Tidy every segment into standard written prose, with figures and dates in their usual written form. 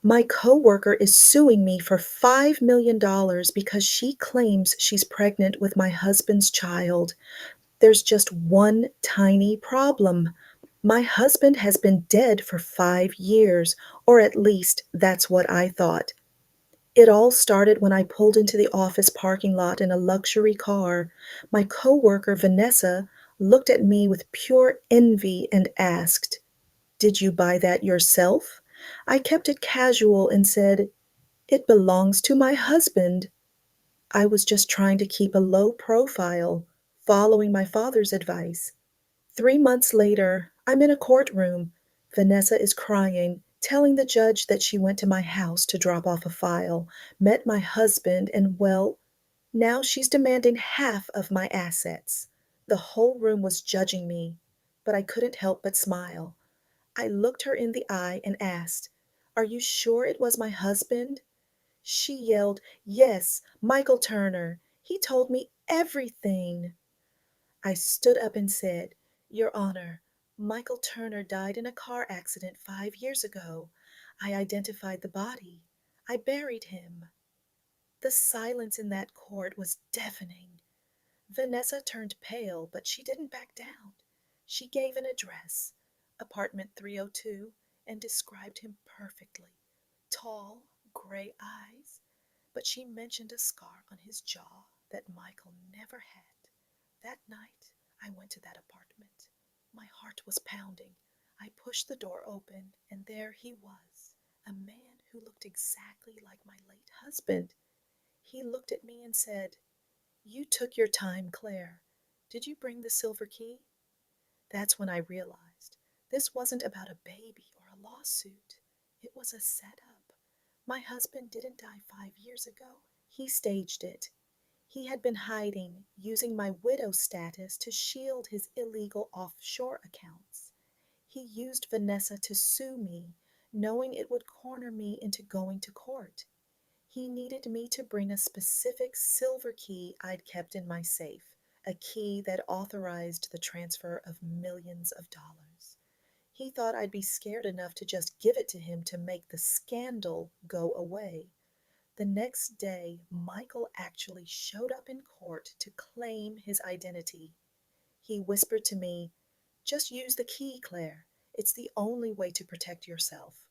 My coworker is suing me for $5 million because she claims she's pregnant with my husband's child. There's just one tiny problem. My husband has been dead for 5 years, or at least that's what I thought. It all started when I pulled into the office parking lot in a luxury car. My coworker, Vanessa, looked at me with pure envy and asked, "Did you buy that yourself?" I kept it casual and said, "It belongs to my husband." I was just trying to keep a low profile, following my father's advice. 3 months later, I'm in a courtroom. Vanessa is crying, telling the judge that she went to my house to drop off a file, met my husband, and well, now she's demanding half of my assets. The whole room was judging me, but I couldn't help but smile. I looked her in the eye and asked, "Are you sure it was my husband?" She yelled, "Yes, Michael Turner. He told me everything." I stood up and said, "Your Honor, Michael Turner died in a car accident 5 years ago. I identified the body. I buried him." The silence in that court was deafening. Vanessa turned pale, but she didn't back down. She gave an address, apartment 302, and described him perfectly. Tall, gray eyes, but she mentioned a scar on his jaw that Michael never had. That night, I went to that apartment. My heart was pounding. I pushed the door open, and there he was, a man who looked exactly like my late husband. He looked at me and said, "You took your time, Claire. Did you bring the silver key?" That's when I realized this wasn't about a baby or a lawsuit. It was a setup. My husband didn't die 5 years ago. He staged it. He had been hiding, using my widow status to shield his illegal offshore accounts. He used Vanessa to sue me, knowing it would corner me into going to court. He needed me to bring a specific silver key I'd kept in my safe, a key that authorized the transfer of millions of dollars. He thought I'd be scared enough to just give it to him to make the scandal go away. The next day, Michael actually showed up in court to claim his identity. He whispered to me, "Just use the key, Claire. It's the only way to protect yourself."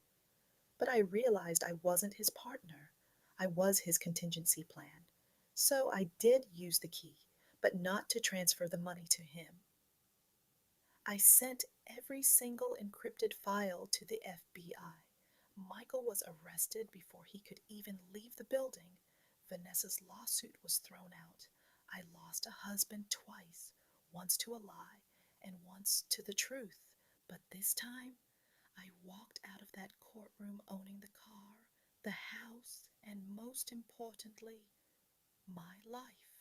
But I realized I wasn't his partner. I was his contingency plan. So I did use the key, but not to transfer the money to him. I sent every single encrypted file to the FBI. Michael was arrested before he could even leave the building. Vanessa's lawsuit was thrown out. I lost a husband twice, once to a lie and once to the truth. But this time, I walked out of that courtroom owning the car, the house, and most importantly, my life.